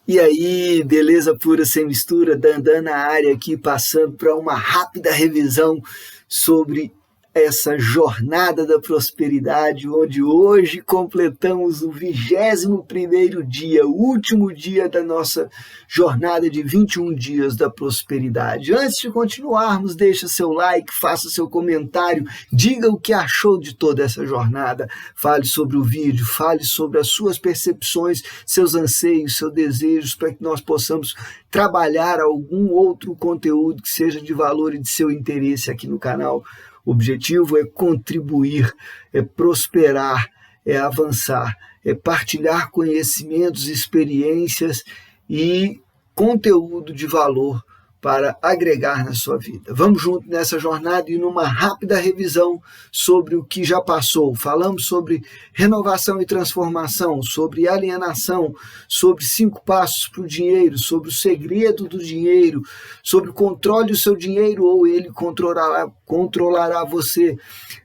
E aí, beleza pura sem mistura, Dandan na área aqui, passando para uma rápida revisão sobre essa jornada da prosperidade, onde hoje completamos o 21º dia, o último dia da nossa jornada de 21 dias da prosperidade. Antes de continuarmos, deixa seu like, faça seu comentário, diga o que achou de toda essa jornada, fale sobre o vídeo, fale sobre as suas percepções, seus anseios, seus desejos, para que nós possamos trabalhar algum outro conteúdo que seja de valor e de seu interesse aqui no canal. O objetivo é contribuir, é prosperar, é avançar, é partilhar conhecimentos, experiências e conteúdo de valor para agregar na sua vida. Vamos junto nessa jornada e numa rápida revisão sobre o que já passou. Falamos sobre renovação e transformação, sobre alienação, sobre 5 passos para o dinheiro, sobre o segredo do dinheiro, sobre o controle do seu dinheiro ou ele controlará você,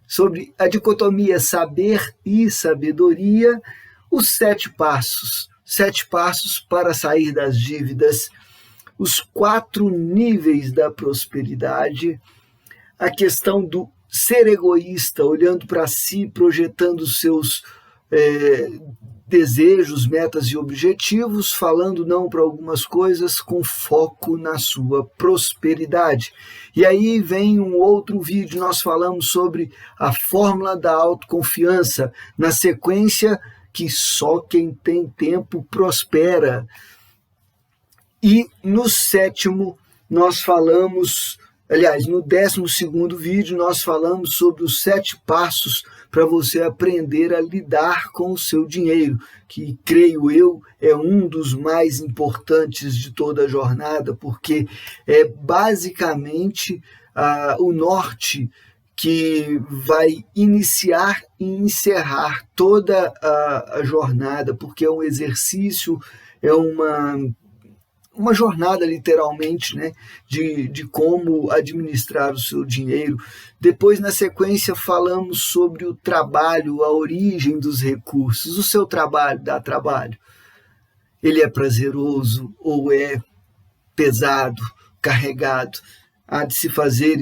sobre a dicotomia saber e sabedoria, os 7 passos para sair das dívidas, os 4 níveis da prosperidade, a questão do ser egoísta, olhando para si, projetando os seus desejos, metas e objetivos, falando não para algumas coisas com foco na sua prosperidade. E aí vem um outro vídeo, nós falamos sobre a fórmula da autoconfiança, na sequência que só quem tem tempo prospera. E no 7º, nós falamos, aliás, no 12º vídeo, nós falamos sobre os 7 passos para você aprender a lidar com o seu dinheiro, que, creio eu, é um dos mais importantes de toda a jornada, porque é basicamente o norte que vai iniciar e encerrar toda a jornada, porque é um exercício, é uma jornada literalmente, né, de como administrar o seu dinheiro. Depois, na sequência, falamos sobre o trabalho, a origem dos recursos. O seu trabalho dá trabalho? Ele é prazeroso ou é pesado, carregado? Há de se fazer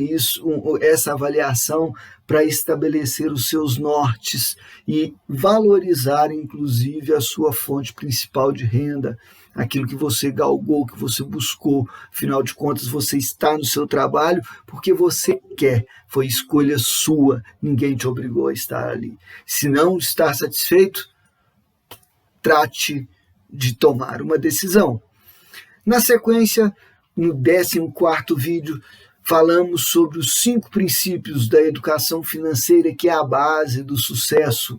essa avaliação para estabelecer os seus nortes e valorizar, inclusive, a sua fonte principal de renda, aquilo que você galgou, que você buscou. Afinal de contas, você está no seu trabalho porque você quer, foi escolha sua, ninguém te obrigou a estar ali. Se não está satisfeito, trate de tomar uma decisão. Na sequência, no 14º vídeo, falamos sobre os 5 princípios da educação financeira, que é a base do sucesso.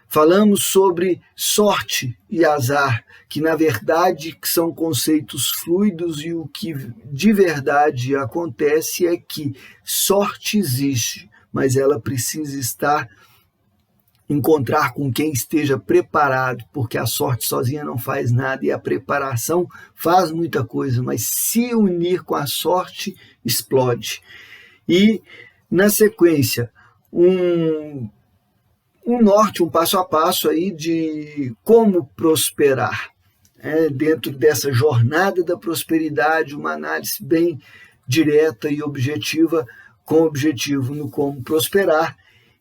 Falamos sobre sorte e azar, que na verdade são conceitos fluidos, e o que de verdade acontece é que sorte existe, mas ela precisa encontrar com quem esteja preparado, porque a sorte sozinha não faz nada e a preparação faz muita coisa, mas se unir com a sorte, explode. E, na sequência, um norte, um passo a passo aí de como prosperar. Dentro dessa jornada da prosperidade, uma análise bem direta e objetiva, com objetivo no como prosperar.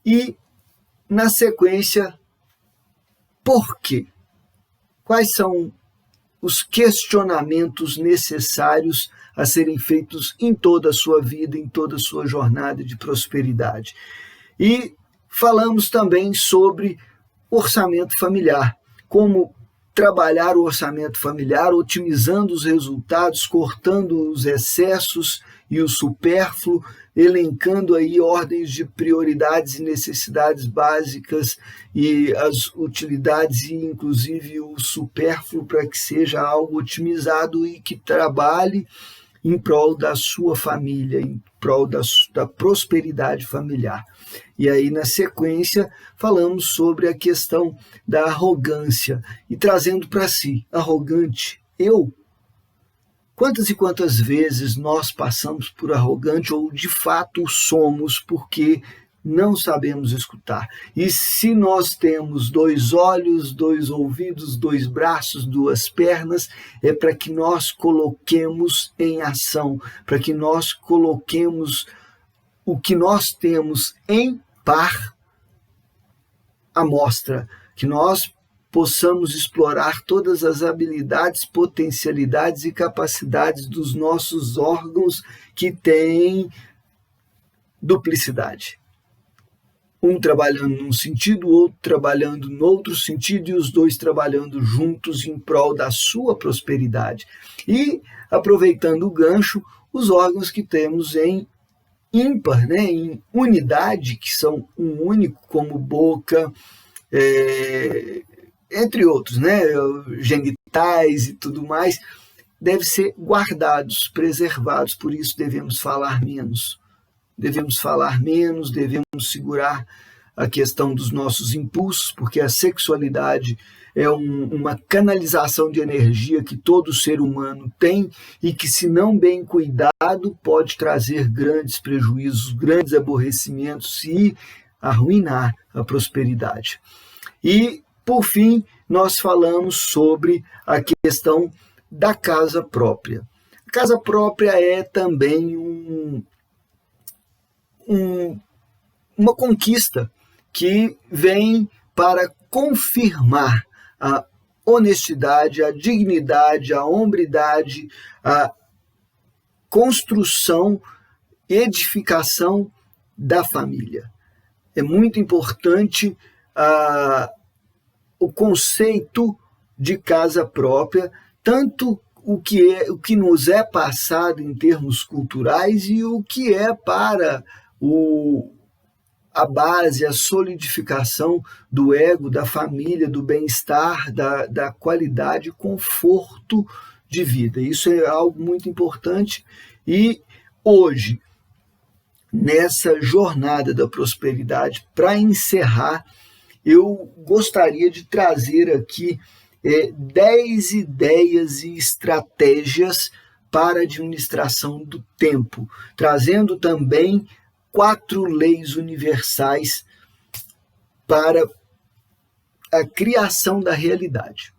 E, na sequência, por quê? Quais são os questionamentos necessários a serem feitos em toda a sua vida, em toda a sua jornada de prosperidade? E falamos também sobre orçamento familiar, como trabalhar o orçamento familiar, otimizando os resultados, cortando os excessos e o supérfluo, elencando aí ordens de prioridades e necessidades básicas e as utilidades e inclusive o supérfluo, para que seja algo otimizado e que trabalhe em prol da sua família, em prol da prosperidade familiar. E aí, na sequência, falamos sobre a questão da arrogância e trazendo para si, arrogante, eu? Quantas e quantas vezes nós passamos por arrogante ou de fato somos, porque não sabemos escutar. E se nós temos 2 olhos, 2 ouvidos, 2 braços, 2 pernas, é para que nós coloquemos em ação, para que nós coloquemos o que nós temos em par à mostra, que nós possamos explorar todas as habilidades, potencialidades e capacidades dos nossos órgãos que têm duplicidade. Um trabalhando num sentido, o outro trabalhando no outro sentido, e os 2 trabalhando juntos em prol da sua prosperidade. E, aproveitando o gancho, os órgãos que temos em ímpar, né, em unidade, que são um único, como boca, entre outros, né, genitais e tudo mais, devem ser guardados, preservados, por isso devemos falar menos. Devemos segurar a questão dos nossos impulsos, porque a sexualidade é uma canalização de energia que todo ser humano tem e que, se não bem cuidado, pode trazer grandes prejuízos, grandes aborrecimentos e arruinar a prosperidade. E, por fim, nós falamos sobre a questão da casa própria. A casa própria é também uma conquista que vem para confirmar a honestidade, a dignidade, a hombridade, a construção, edificação da família. É muito importante o conceito de casa própria, tanto o que nos é passado em termos culturais e o que é para a base, a solidificação do ego, da família, do bem-estar, da qualidade e conforto de vida. Isso é algo muito importante e hoje, nessa jornada da prosperidade, para encerrar, eu gostaria de trazer aqui 10 ideias e estratégias para a administração do tempo, trazendo também 4 leis universais para a criação da realidade.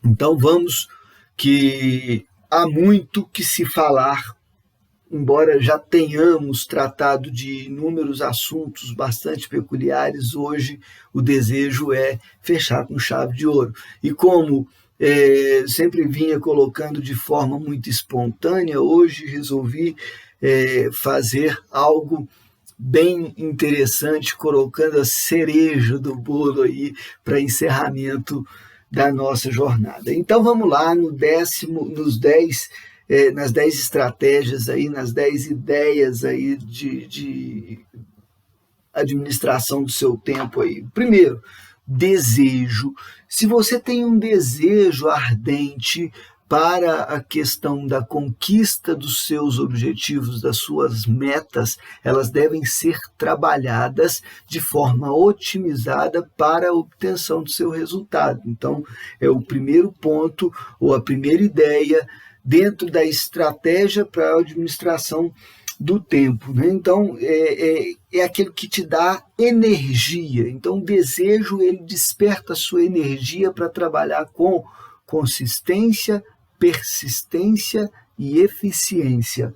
Então vamos, que há muito que se falar, embora já tenhamos tratado de inúmeros assuntos bastante peculiares, hoje o desejo é fechar com chave de ouro. E como sempre vinha colocando de forma muito espontânea, hoje resolvi fazer algo bem interessante, colocando a cereja do bolo aí para encerramento da nossa jornada. Então vamos lá nas 10 estratégias aí, nas 10 ideias aí de administração do seu tempo aí. Primeiro, desejo. Se você tem um desejo ardente para a questão da conquista dos seus objetivos, das suas metas, elas devem ser trabalhadas de forma otimizada para a obtenção do seu resultado. Então, é o primeiro ponto, ou a primeira ideia, dentro da estratégia para a administração do tempo, né? Então, é aquilo que te dá energia. Então, o desejo, ele desperta a sua energia para trabalhar com consistência, persistência e eficiência.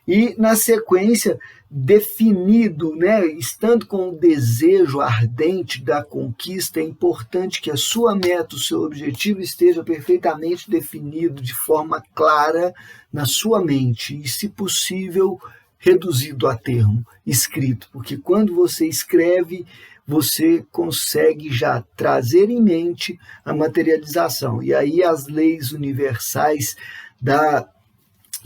E, na sequência, definido, né, estando com o desejo ardente da conquista, é importante que a sua meta, o seu objetivo esteja perfeitamente definido de forma clara na sua mente e, se possível, reduzido a termo, escrito, porque quando você escreve, você consegue já trazer em mente a materialização. E aí as leis universais da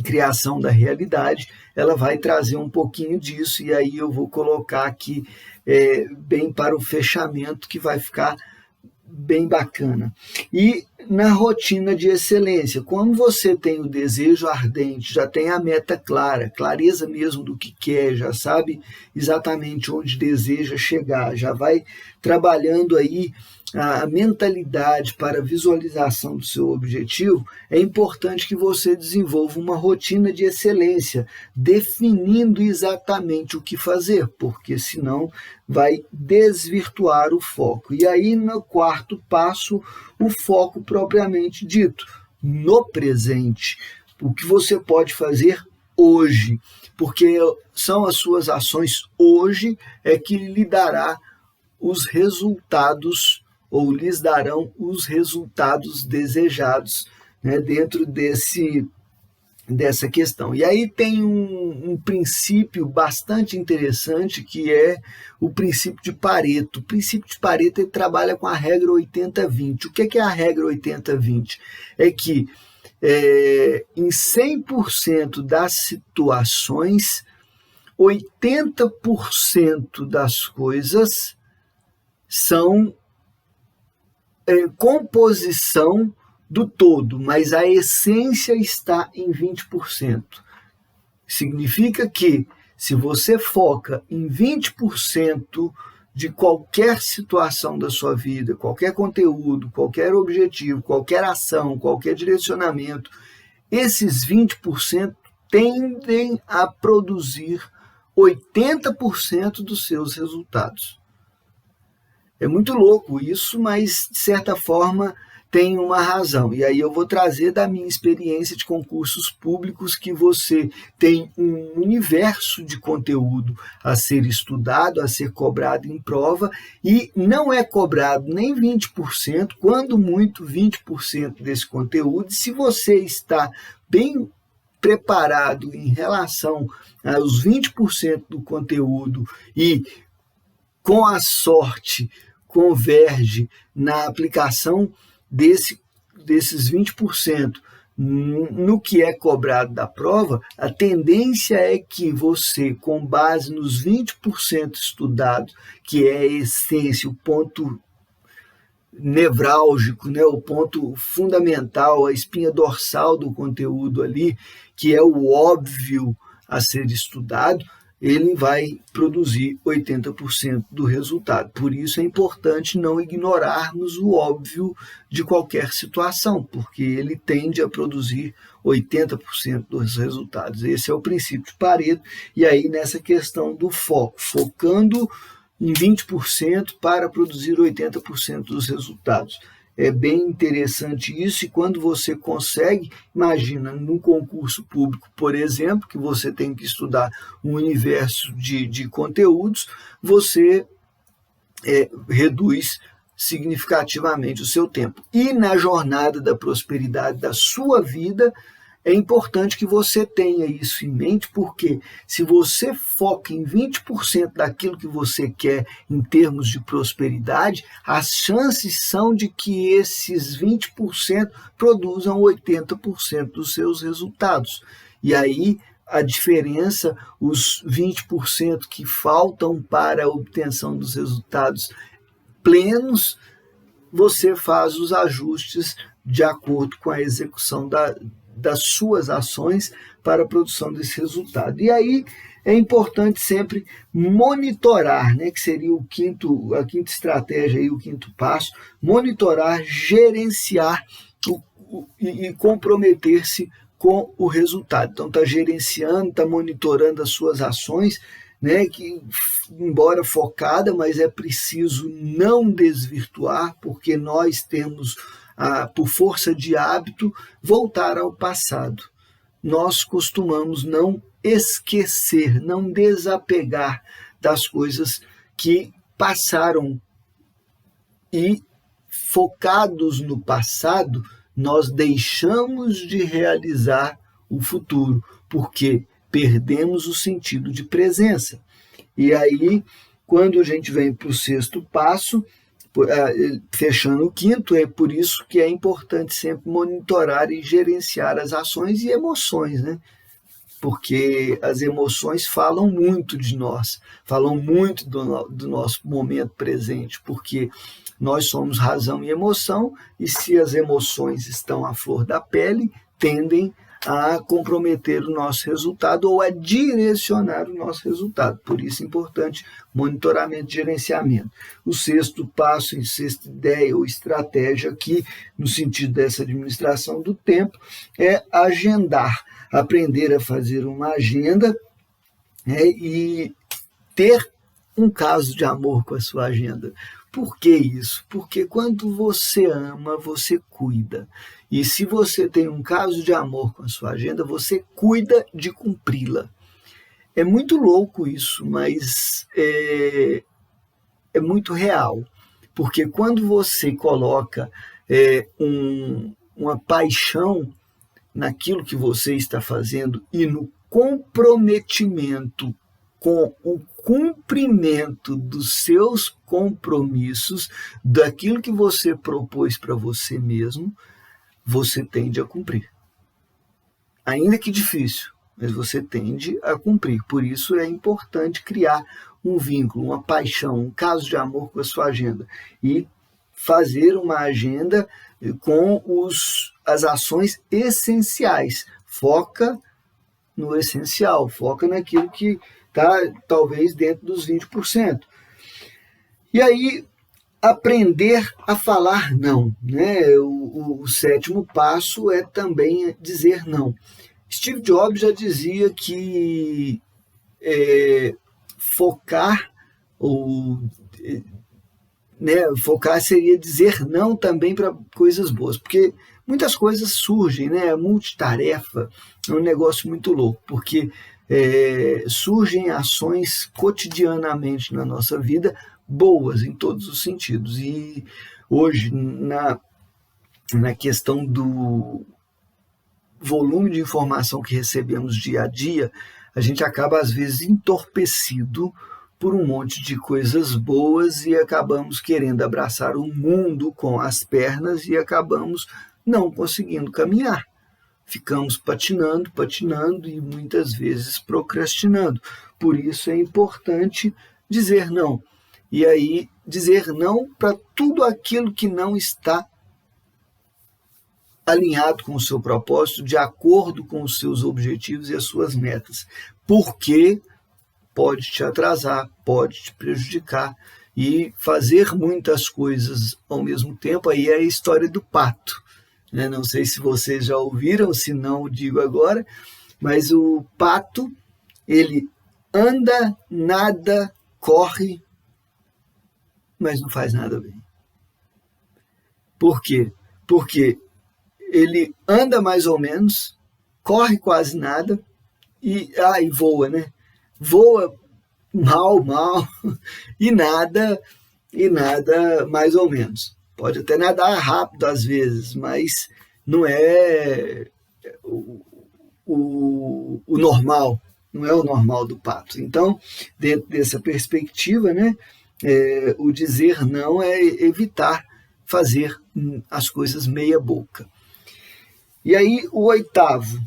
criação da realidade, ela vai trazer um pouquinho disso, e aí eu vou colocar aqui bem para o fechamento, que vai ficar bem bacana. E na rotina de excelência, quando você tem o desejo ardente, já tem a meta clara, clareza mesmo do que quer, já sabe exatamente onde deseja chegar, já vai trabalhando aí a mentalidade para a visualização do seu objetivo, é importante que você desenvolva uma rotina de excelência, definindo exatamente o que fazer, porque senão vai desvirtuar o foco. E aí, no quarto passo, o foco propriamente dito, no presente, o que você pode fazer hoje, porque são as suas ações hoje é que lhe dará os resultados ou lhes darão os resultados desejados, né, dentro dessa questão. E aí tem um princípio bastante interessante, que é o princípio de Pareto. O princípio de Pareto, ele trabalha com a regra 80-20. O que é a regra 80-20? É que em 100% das situações, 80% das coisas são composição do todo, mas a essência está em 20%. Significa que, se você foca em 20% de qualquer situação da sua vida, qualquer conteúdo, qualquer objetivo, qualquer ação, qualquer direcionamento, esses 20% tendem a produzir 80% dos seus resultados. É muito louco isso, mas de certa forma tem uma razão. E aí eu vou trazer da minha experiência de concursos públicos, que você tem um universo de conteúdo a ser estudado, a ser cobrado em prova, e não é cobrado nem 20%, quando muito 20% desse conteúdo. Se você está bem preparado em relação aos 20% do conteúdo e com a sorte converge na aplicação desses 20% no que é cobrado da prova, a tendência é que você, com base nos 20% estudado, que é a essência, o ponto nevrálgico, né, o ponto fundamental, a espinha dorsal do conteúdo ali, que é o óbvio a ser estudado, ele vai produzir 80% do resultado. Por isso é importante não ignorarmos o óbvio de qualquer situação, porque ele tende a produzir 80% dos resultados. Esse é o princípio de Pareto. E aí, nessa questão do foco, focando em 20% para produzir 80% dos resultados. É bem interessante isso, e quando você consegue, imagina, num concurso público, por exemplo, que você tem que estudar um universo de conteúdos, você reduz significativamente o seu tempo. E na jornada da prosperidade da sua vida, é importante que você tenha isso em mente, porque se você foca em 20% daquilo que você quer em termos de prosperidade, as chances são de que esses 20% produzam 80% dos seus resultados. E aí, a diferença, os 20% que faltam para a obtenção dos resultados plenos, você faz os ajustes de acordo com a execução das suas ações para a produção desse resultado. E aí é importante sempre monitorar, né, que seria a quinta estratégia, aí, o quinto passo, monitorar, gerenciar e comprometer-se com o resultado. Então, está gerenciando, está monitorando as suas ações, né, que, embora focada, mas é preciso não desvirtuar, porque nós temos, por força de hábito, voltar ao passado. Nós costumamos não esquecer, não desapegar das coisas que passaram, e focados no passado, nós deixamos de realizar o futuro, porque perdemos o sentido de presença. E aí, quando a gente vem para o sexto passo, fechando o quinto, é por isso que é importante sempre monitorar e gerenciar as ações e emoções, né? Porque as emoções falam muito de nós, falam muito do nosso momento presente, porque nós somos razão e emoção, e se as emoções estão à flor da pele, tendem a comprometer o nosso resultado ou a direcionar o nosso resultado. Por isso é importante monitoramento e gerenciamento. O sexto passo, sexta ideia ou estratégia aqui, no sentido dessa administração do tempo, é agendar. Aprender a fazer uma agenda, né, e ter um caso de amor com a sua agenda. Por que isso? Porque quando você ama, você cuida. E se você tem um caso de amor com a sua agenda, você cuida de cumpri-la. É muito louco isso, mas é muito real. Porque quando você coloca uma paixão naquilo que você está fazendo e no comprometimento com o cumprimento dos seus compromissos, daquilo que você propôs para você mesmo, você tende a cumprir. Ainda que difícil, mas você tende a cumprir. Por isso é importante criar um vínculo, uma paixão, um caso de amor com a sua agenda e fazer uma agenda com as ações essenciais. Foca no essencial, foca naquilo que está talvez dentro dos 20%. E aí, aprender a falar não, né? O sétimo passo é também dizer não. Steve Jobs já dizia que focar seria dizer não também para coisas boas, porque muitas coisas surgem, né? A multitarefa é um negócio muito louco, porque surgem ações cotidianamente na nossa vida boas em todos os sentidos. E hoje, na questão do volume de informação que recebemos dia a dia, a gente acaba, às vezes, entorpecido por um monte de coisas boas e acabamos querendo abraçar o mundo com as pernas e acabamos não conseguindo caminhar. Ficamos patinando e muitas vezes procrastinando. Por isso é importante dizer não. E aí, dizer não para tudo aquilo que não está alinhado com o seu propósito, de acordo com os seus objetivos e as suas metas. Porque pode te atrasar, pode te prejudicar. E fazer muitas coisas ao mesmo tempo, aí é a história do pato. Não sei se vocês já ouviram, se não, digo agora, mas o pato, ele anda, nada, corre, mas não faz nada bem. Por quê? Porque ele anda mais ou menos, corre quase nada e voa, né? Voa mal, e nada mais ou menos. Pode até nadar rápido às vezes, mas não é o normal, não é o normal do pato. Então, dentro dessa perspectiva, né, o dizer não é evitar fazer as coisas meia boca. E aí, o oitavo,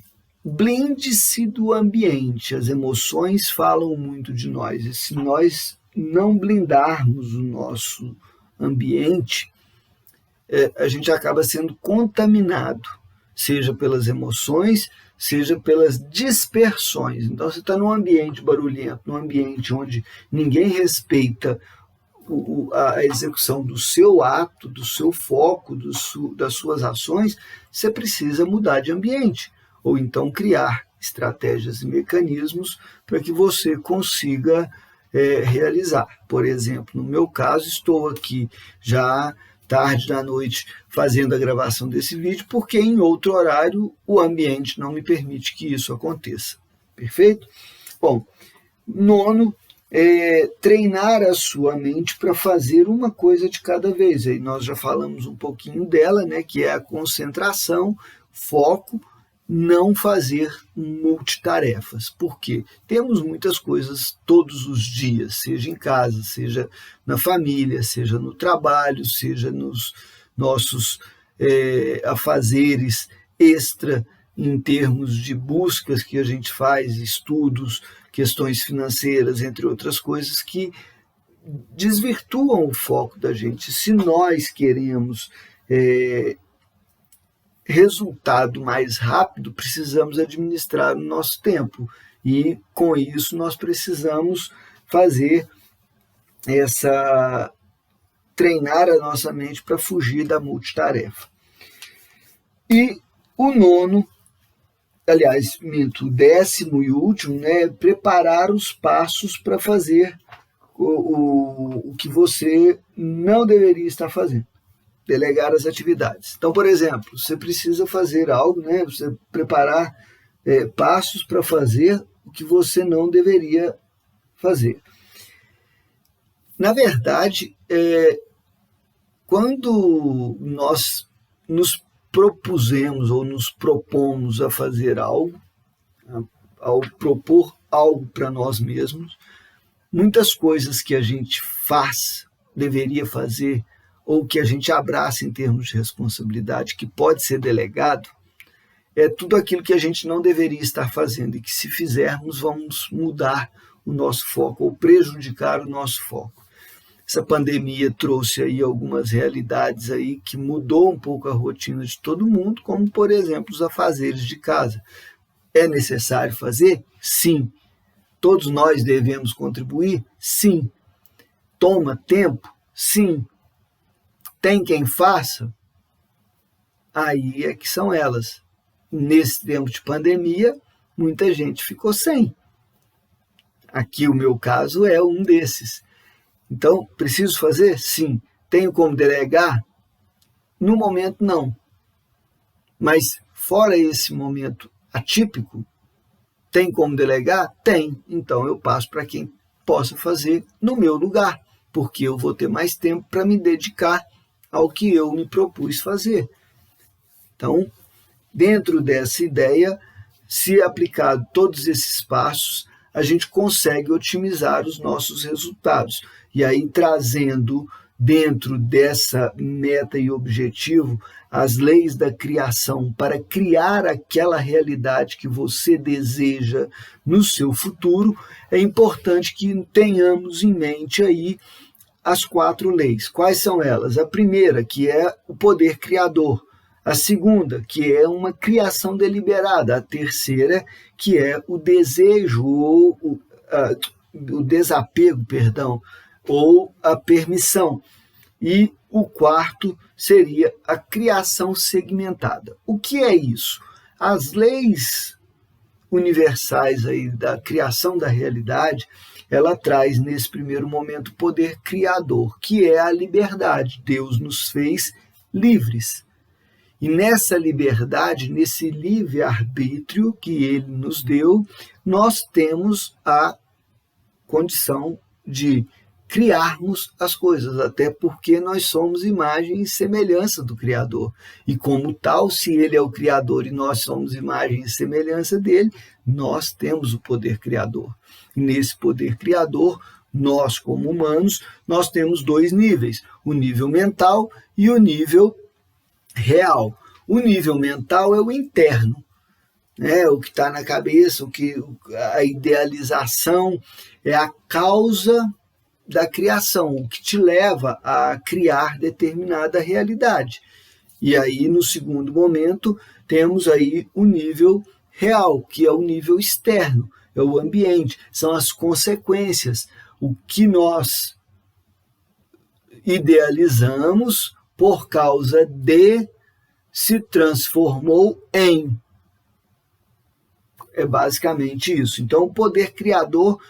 blinde-se do ambiente. As emoções falam muito de nós, e se nós não blindarmos o nosso ambiente, a gente acaba sendo contaminado, seja pelas emoções, seja pelas dispersões. Então, você está num ambiente barulhento, num ambiente onde ninguém respeita a execução do seu ato, do seu foco, das suas ações, você precisa mudar de ambiente, ou então criar estratégias e mecanismos para que você consiga realizar. Por exemplo, no meu caso, estou aqui já tarde da noite fazendo a gravação desse vídeo, porque em outro horário o ambiente não me permite que isso aconteça. Perfeito? Bom, nono, treinar a sua mente para fazer uma coisa de cada vez. Aí nós já falamos um pouquinho dela, né, que é a concentração, foco, não fazer multitarefas. Por quê? Temos muitas coisas todos os dias, seja em casa, seja na família, seja no trabalho, seja nos nossos afazeres extra em termos de buscas que a gente faz, estudos, questões financeiras, entre outras coisas, que desvirtuam o foco da gente. Se nós queremos resultado mais rápido, precisamos administrar o nosso tempo. E, com isso, nós precisamos treinar a nossa mente para fugir da multitarefa. E o nono, aliás, o 10º e último, preparar os passos para fazer o que você não deveria estar fazendo. Delegar as atividades. Então, por exemplo, você precisa fazer algo, você preparar passos para fazer o que você não deveria fazer. Na verdade, quando nós nos propusemos ou nos propomos a fazer algo, ao propor algo para nós mesmos, muitas coisas que a gente deveria fazer, ou que a gente abraça em termos de responsabilidade, que pode ser delegado, é tudo aquilo que a gente não deveria estar fazendo e que, se fizermos, vamos mudar o nosso foco ou prejudicar o nosso foco. Essa pandemia trouxe aí algumas realidades aí que mudou um pouco a rotina de todo mundo, como, por exemplo, os afazeres de casa. É necessário fazer? Sim. Todos nós devemos contribuir? Sim. Toma tempo? Sim. Tem quem faça? Aí é que são elas. Nesse tempo de pandemia, muita gente ficou sem. Aqui o meu caso é um desses. Então, preciso fazer? Sim. Tenho como delegar? No momento, não. Mas, fora esse momento atípico, tem como delegar? Tem. Então, eu passo para quem possa fazer no meu lugar, porque eu vou ter mais tempo para me dedicar ao que eu me propus fazer. Então, dentro dessa ideia, se aplicado todos esses passos, a gente consegue otimizar os nossos resultados. E aí, trazendo dentro dessa meta e objetivo as leis da criação para criar aquela realidade que você deseja no seu futuro, é importante que tenhamos em mente aí as 4 leis. Quais são elas? A primeira, que é o poder criador. A segunda, que é uma criação deliberada. A terceira, que é o desejo ou o desapego, ou a permissão. E o quarto seria a criação segmentada. O que é isso? As leis universais aí da criação da realidade, ela traz nesse primeiro momento o poder criador, que é a liberdade. Deus nos fez livres. E nessa liberdade, nesse livre-arbítrio que ele nos deu, nós temos a condição de criarmos as coisas, até porque nós somos imagem e semelhança do Criador. E como tal, se ele é o Criador e nós somos imagem e semelhança dele, nós temos o poder criador. E nesse poder criador, nós como humanos, nós temos 2 níveis, o nível mental e o nível real. O nível mental é o interno, o que está na cabeça, a idealização é a causa da criação, o que te leva a criar determinada realidade. E aí, no segundo momento, temos aí o nível real, que é o nível externo, é o ambiente, são as consequências, o que nós idealizamos por causa de se transformou em. É basicamente isso. Então, o poder criador,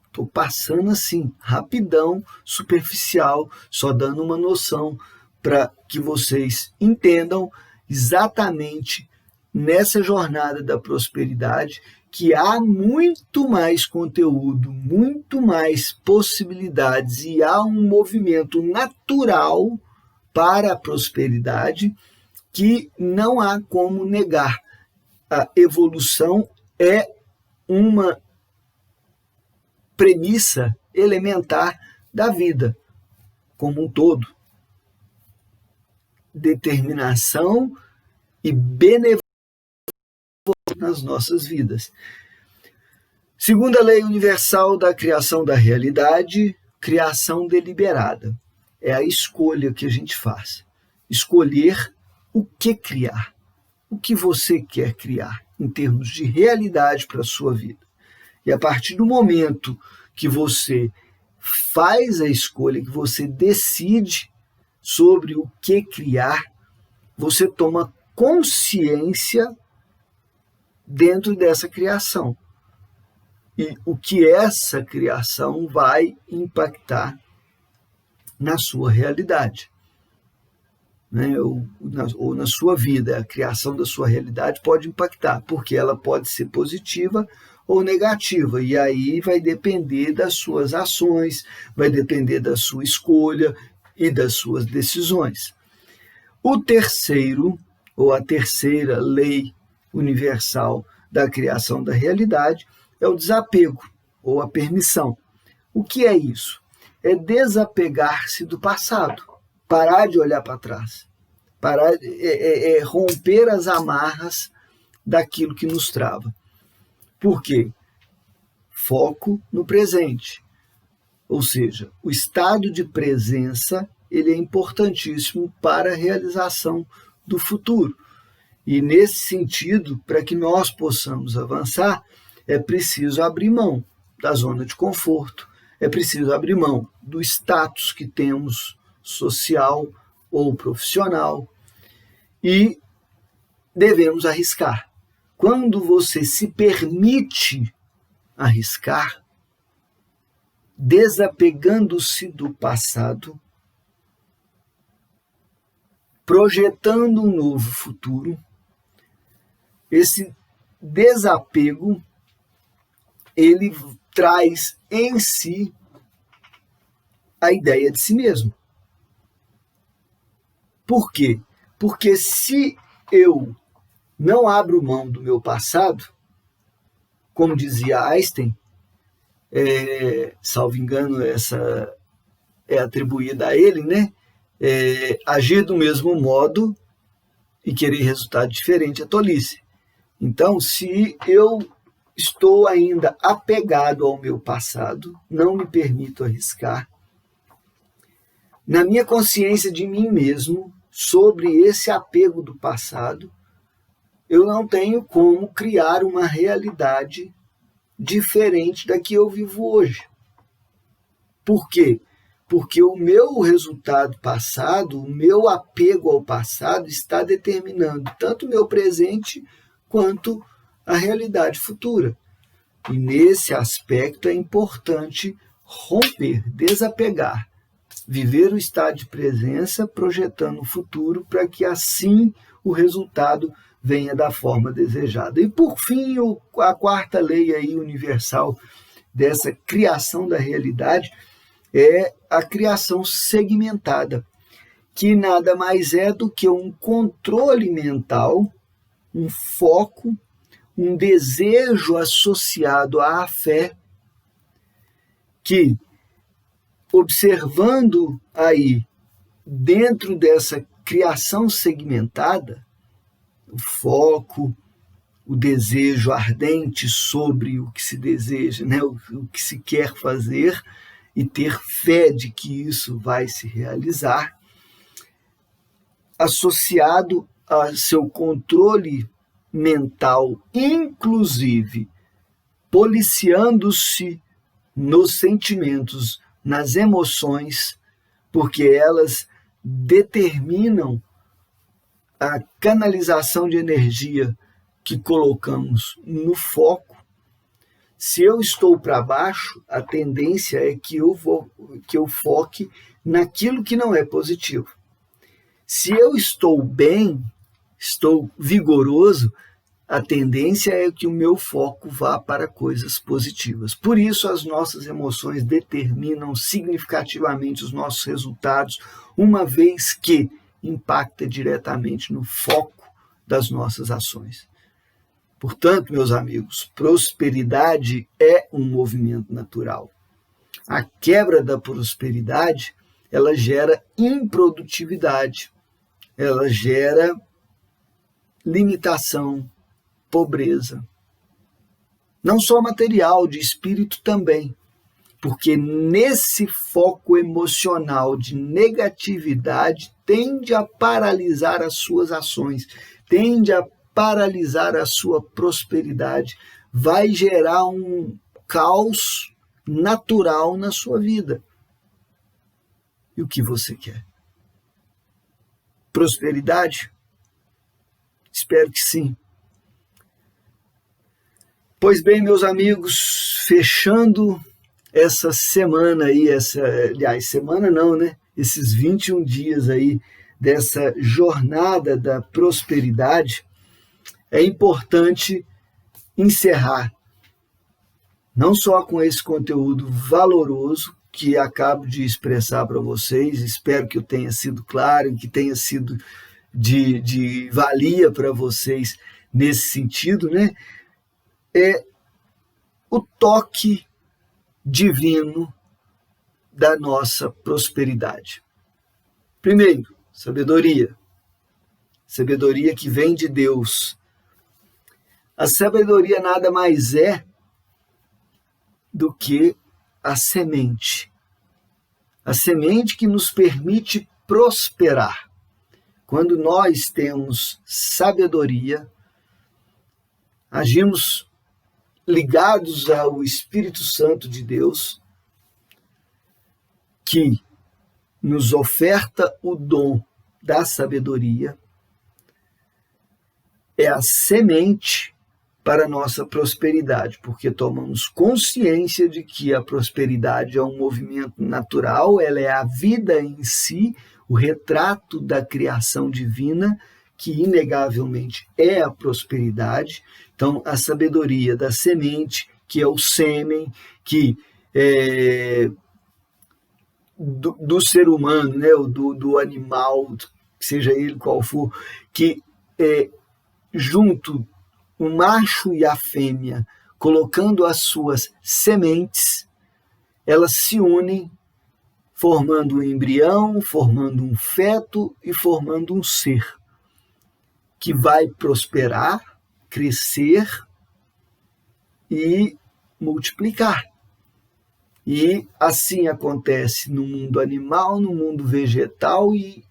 estou passando assim, rapidão, superficial, só dando uma noção para que vocês entendam exatamente nessa jornada da prosperidade que há muito mais conteúdo, muito mais possibilidades e há um movimento natural para a prosperidade que não há como negar. A evolução é uma premissa elementar da vida como um todo. Determinação e benevolência nas nossas vidas. Segunda lei universal da criação da realidade, criação deliberada. É a escolha que a gente faz. Escolher o que criar, o que você quer criar em termos de realidade para a sua vida. E a partir do momento que você faz a escolha, que você decide sobre o que criar, você toma consciência dentro dessa criação. E o que essa criação vai impactar na sua realidade, né? ou na sua vida. A criação da sua realidade pode impactar, porque ela pode ser positiva ou negativa, e aí vai depender das suas ações, vai depender da sua escolha e das suas decisões. O terceiro, ou a terceira lei universal da criação da realidade, é o desapego, ou a permissão. O que é isso? É desapegar-se do passado, parar de olhar para trás, romper as amarras daquilo que nos trava. Por quê? Foco no presente. Ou seja, o estado de presença ele é importantíssimo para a realização do futuro. E nesse sentido, para que nós possamos avançar, é preciso abrir mão da zona de conforto, é preciso abrir mão do status que temos social ou profissional e devemos arriscar. Quando você se permite arriscar, desapegando-se do passado, projetando um novo futuro, esse desapego, ele traz em si a ideia de si mesmo. Por quê? Porque se eu não abro mão do meu passado, como dizia Einstein, salvo engano, essa é atribuída a ele, né? Agir do mesmo modo e querer resultado diferente é tolice. Então, se eu estou ainda apegado ao meu passado, não me permito arriscar, na minha consciência de mim mesmo, sobre esse apego do passado, eu não tenho como criar uma realidade diferente da que eu vivo hoje. Por quê? Porque o meu resultado passado, o meu apego ao passado está determinando tanto o meu presente quanto a realidade futura. E nesse aspecto é importante romper, desapegar, viver o estado de presença, projetando o futuro para que assim o resultado venha da forma desejada. E por fim, a quarta lei aí universal dessa criação da realidade é a criação segmentada, que nada mais é do que um controle mental, um foco, um desejo associado à fé, que, observando aí, dentro dessa criação segmentada, o foco, o desejo ardente sobre o que se deseja, né? o que se quer fazer, e ter fé de que isso vai se realizar, associado a seu controle mental, inclusive policiando-se nos sentimentos, nas emoções, porque elas determinam a canalização de energia que colocamos no foco. Se eu estou para baixo, a tendência é que eu foque naquilo que não é positivo. Se eu estou bem, estou vigoroso, a tendência é que o meu foco vá para coisas positivas. Por isso, as nossas emoções determinam significativamente os nossos resultados, uma vez que impacta diretamente no foco das nossas ações. Portanto, meus amigos, prosperidade é um movimento natural. A quebra da prosperidade, ela gera improdutividade, ela gera limitação, pobreza. Não só material, de espírito também. Porque nesse foco emocional de negatividade tende a paralisar as suas ações, tende a paralisar a sua prosperidade, vai gerar um caos natural na sua vida. E o que você quer? Prosperidade? Espero que sim. Pois bem, meus amigos, fechando essa semana aí, semana não, né? Esses 21 dias aí dessa jornada da prosperidade, é importante encerrar, não só com esse conteúdo valoroso que acabo de expressar para vocês, espero que eu tenha sido claro, que tenha sido de valia para vocês nesse sentido, né? É o toque divino da nossa prosperidade. Primeiro, sabedoria. Sabedoria que vem de Deus. A sabedoria nada mais é do que a semente. A semente que nos permite prosperar. Quando nós temos sabedoria, agimos ligados ao Espírito Santo de Deus, que nos oferta o dom da sabedoria, é a semente para a nossa prosperidade, porque tomamos consciência de que a prosperidade é um movimento natural, ela é a vida em si, o retrato da criação divina, que inegavelmente é a prosperidade. Então, a sabedoria da semente, que é o sêmen, que do ser humano, né, do animal, seja ele qual for, que junto o macho e a fêmea, colocando as suas sementes, elas se unem, formando um embrião, formando um feto e formando um ser, que vai prosperar, crescer e multiplicar. E assim acontece no mundo animal, no mundo vegetal e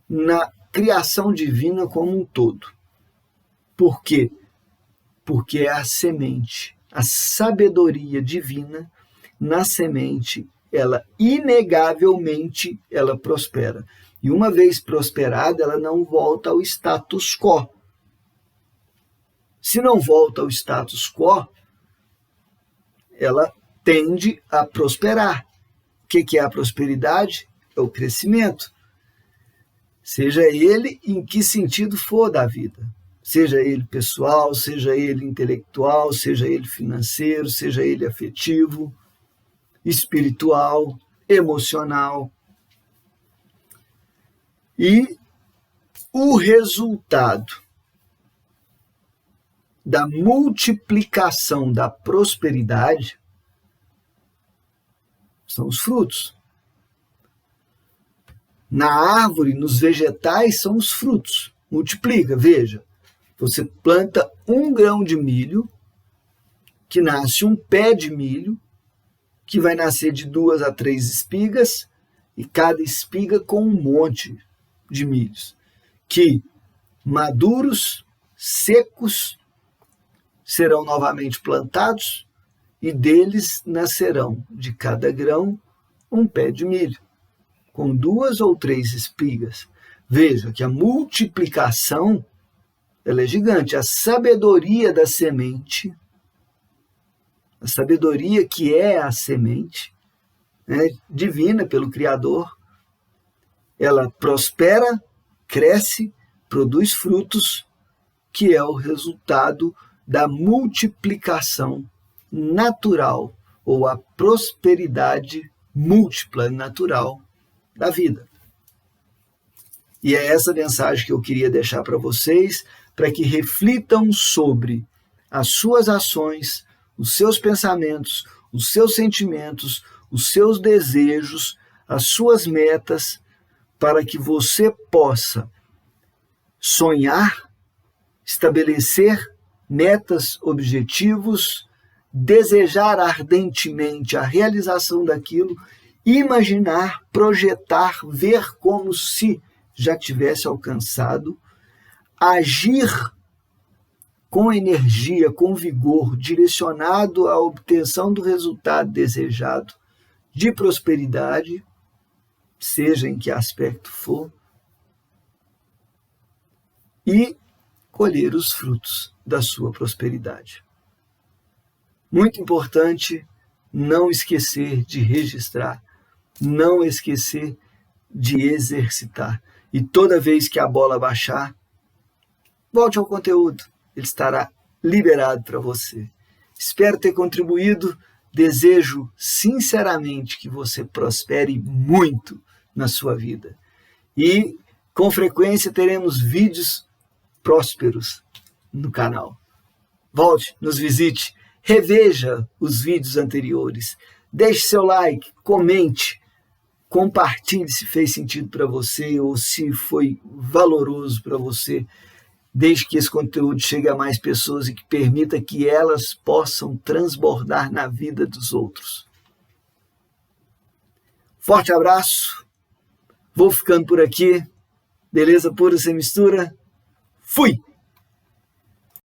na criação divina como um todo. Por quê? Porque é a semente, a sabedoria divina na semente, ela inegavelmente ela prospera. E uma vez prosperada, ela não volta ao status quo. Se não volta ao status quo, ela tende a prosperar. O que é a prosperidade? É o crescimento. Seja ele em que sentido for da vida. Seja ele pessoal, seja ele intelectual, seja ele financeiro, seja ele afetivo, espiritual, emocional. E o resultado da multiplicação da prosperidade são os frutos. Na árvore, nos vegetais, são os frutos. Multiplica, veja. Você planta 1 grão de milho, que nasce um pé de milho, que vai nascer de 2 a 3 espigas, e cada espiga com um monte de milhos, que maduros, secos, serão novamente plantados, e deles nascerão de cada grão um pé de milho, com 2 ou 3 espigas. Veja que a multiplicação ela é gigante. A sabedoria da semente, a sabedoria que é a semente, né, divina pelo Criador, ela prospera, cresce, produz frutos, que é o resultado da multiplicação natural, ou a prosperidade múltipla natural da vida. E é essa mensagem que eu queria deixar para vocês, para que reflitam sobre as suas ações, os seus pensamentos, os seus sentimentos, os seus desejos, as suas metas, para que você possa sonhar, estabelecer metas, objetivos, desejar ardentemente a realização daquilo imaginar, projetar, ver como se já tivesse alcançado, agir com energia, com vigor, direcionado à obtenção do resultado desejado de prosperidade, seja em que aspecto for, e colher os frutos da sua prosperidade. Muito importante não esquecer de registrar, não esquecer de exercitar. E toda vez que a bola baixar, volte ao conteúdo, ele estará liberado para você. Espero ter contribuído, desejo sinceramente que você prospere muito na sua vida. E com frequência teremos vídeos prósperos no canal. Volte, nos visite, reveja os vídeos anteriores, deixe seu like, comente, compartilhe se fez sentido para você ou se foi valoroso para você. Desde que esse conteúdo chegue a mais pessoas e que permita que elas possam transbordar na vida dos outros. Forte abraço, vou ficando por aqui, beleza pura sem mistura, fui!